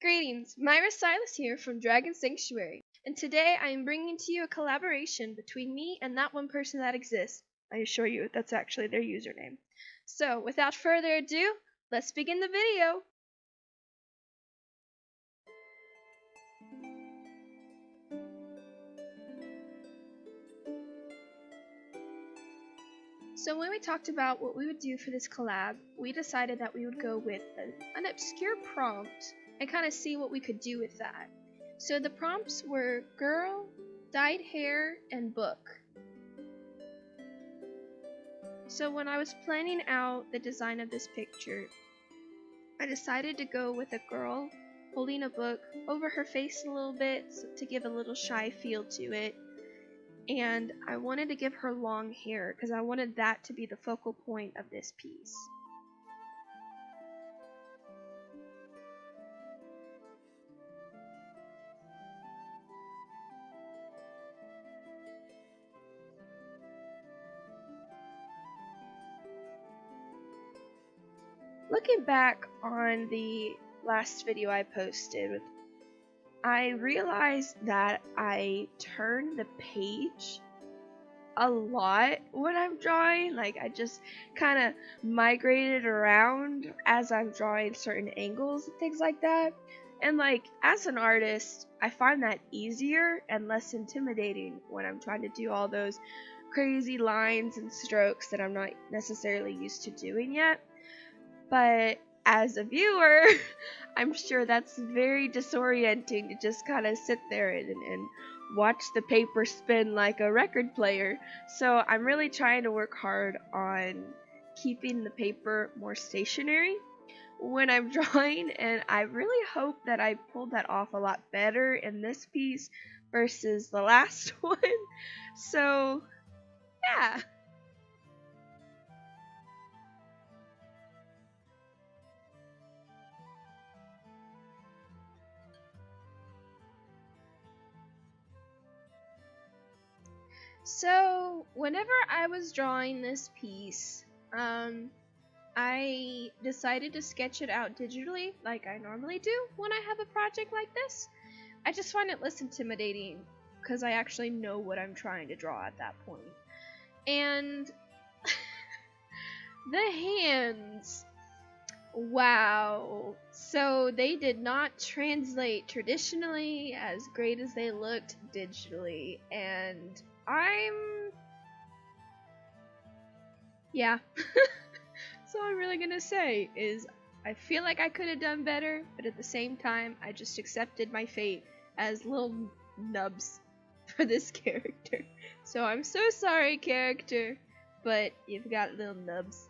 Greetings, Myra Sylus here from Dragon Sanctuary, and today I am bringing to you a collaboration between me and that one person that exists. I assure you, that's actually their username. So, without further ado, let's begin the video! So when we talked about what we would do for this collab, we decided that we would go with an obscure prompt and kind of see what we could do with that. So the prompts were girl, dyed hair, and book. So when I was planning out the design of this picture, I decided to go with a girl holding a book over her face a little bit to give a little shy feel to it. And I wanted to give her long hair because I wanted that to be the focal point of this piece. Looking back on the last video I posted, I realized that I turn the page a lot when I'm drawing. Like, I just kind of migrated around as I'm drawing certain angles and things like that. And like, as an artist, I find that easier and less intimidating when I'm trying to do all those crazy lines and strokes that I'm not necessarily used to doing yet. But as a viewer, I'm sure that's very disorienting to just kind of sit there and watch the paper spin like a record player. So I'm really trying to work hard on keeping the paper more stationary when I'm drawing, and I really hope that I pulled that off a lot better in this piece versus the last one. So, yeah. So, whenever I was drawing this piece, I decided to sketch it out digitally like I normally do when I have a project like this. I just find it less intimidating because I actually know what I'm trying to draw at that point. And the hands, wow. So they did not translate traditionally as great as they looked digitally, and yeah. So I'm really gonna say is I feel like I could have done better, but at the same time, I just accepted my fate as little nubs for this character. So I'm so sorry, character, but you've got little nubs,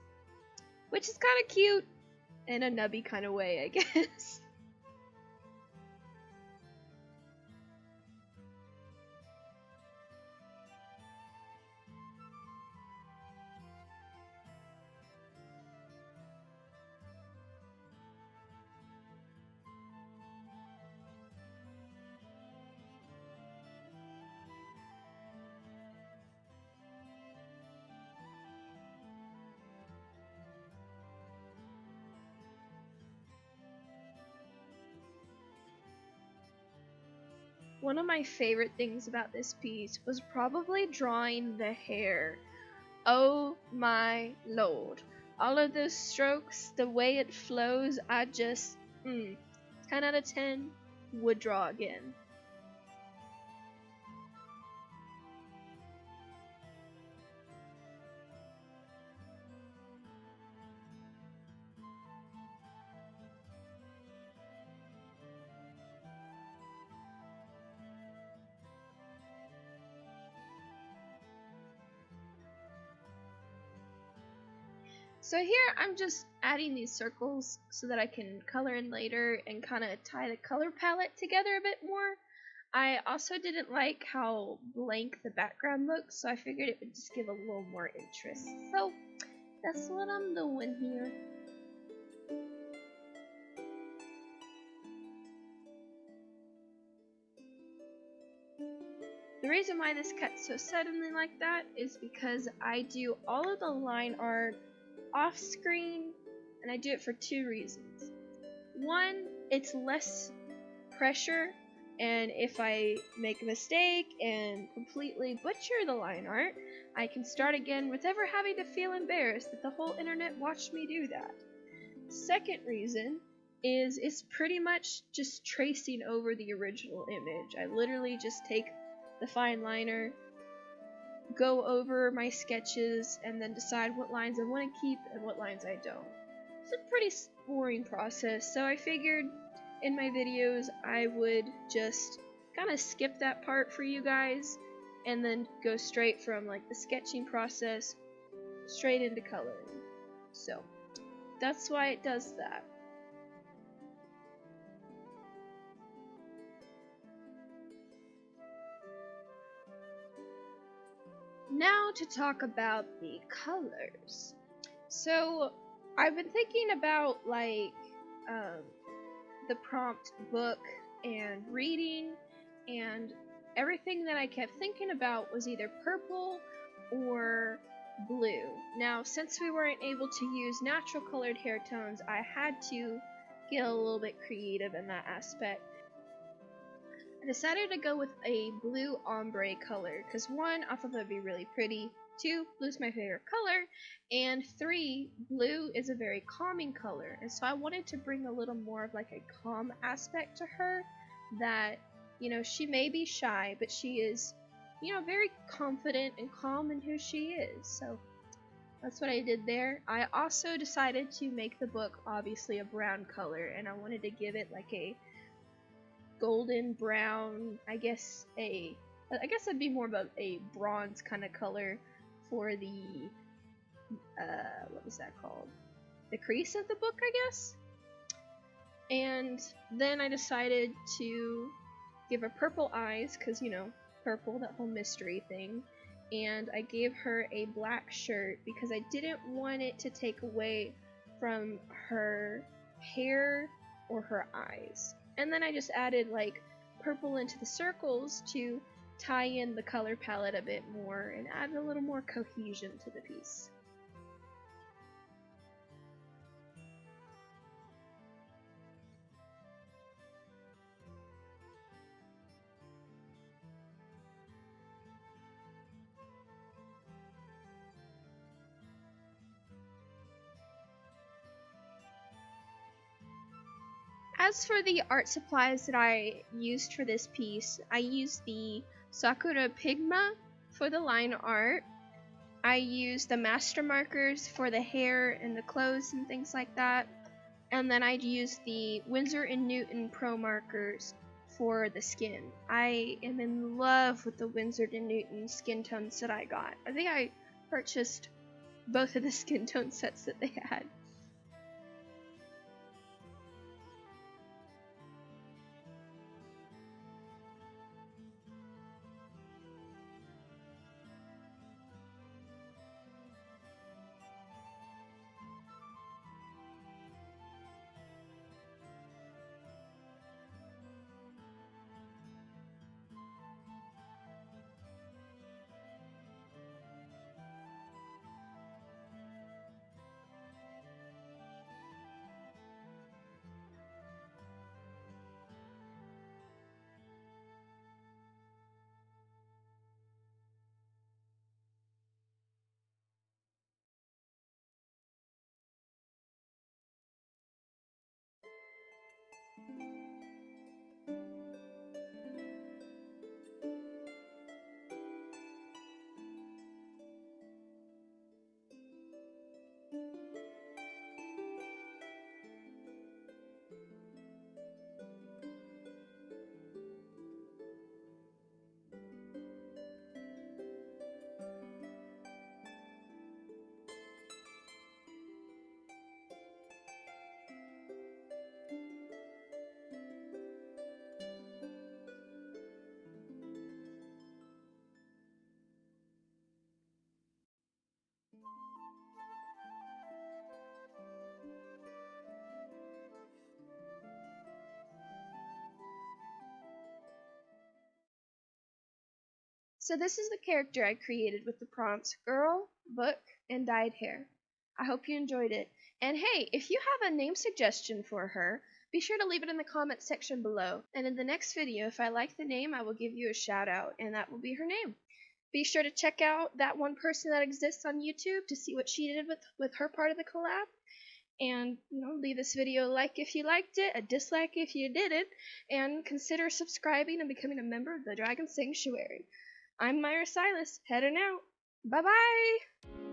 which is kind of cute in a nubby kind of way, I guess. One of my favorite things about this piece was probably drawing the hair. Oh my lord. All of those strokes, the way it flows, I just, 10 out of 10, would draw again. So here I'm just adding these circles so that I can color in later and kind of tie the color palette together a bit more. I also didn't like how blank the background looked, so I figured it would just give a little more interest. So that's what I'm doing here. The reason why this cut so suddenly like that is because I do all of the line art off screen, and I do it for two reasons. One, it's less pressure, and if I make a mistake and completely butcher the line art, I can start again without ever having to feel embarrassed that the whole internet watched me do that. Second reason is it's pretty much just tracing over the original image. I literally just take the fine liner, go over my sketches, and then decide what lines I want to keep and what lines I don't. It's a pretty boring process, so I figured in my videos I would just kind of skip that part for you guys and then go straight from like the sketching process straight into coloring. So that's why it does that. Now to talk about the colors. So I've been thinking about like the prompt book and reading, and everything that I kept thinking about was either purple or blue. Now, since we weren't able to use natural colored hair tones, I had to get a little bit creative in that aspect. I decided to go with a blue ombre color because 1, I thought that would be really pretty, 2, blue's my favorite color, and 3, blue is a very calming color, and so I wanted to bring a little more of like a calm aspect to her, that, you know, she may be shy, but she is, you know, very confident and calm in who she is. So that's what I did there. I also decided to make the book obviously a brown color, and I wanted to give it like a golden brown, I guess it'd be more of a bronze kind of color for the what was that called? The crease of the book, I guess. And then I decided to give her purple eyes, because, you know, purple, that whole mystery thing. And I gave her a black shirt because I didn't want it to take away from her hair or her eyes. And then I just added like purple into the circles to tie in the color palette a bit more and add a little more cohesion to the piece. As for the art supplies that I used for this piece, I used the Sakura Pigma for the line art. I used the master markers for the hair and the clothes and things like that. And then I'd used the Winsor & Newton Pro markers for the skin. I am in love with the Winsor & Newton skin tones that I got. I think I purchased both of the skin tone sets that they had. So this is the character I created with the prompts girl, book, and dyed hair. I hope you enjoyed it. And hey, if you have a name suggestion for her, be sure to leave it in the comments section below. And in the next video, if I like the name, I will give you a shout out, and that will be her name. Be sure to check out that one person that exists on YouTube to see what she did with her part of the collab. And, leave this video a like if you liked it, a dislike if you didn't, and consider subscribing and becoming a member of the Dragon Sanctuary. I'm Myra Sylus, heading out. Bye-bye!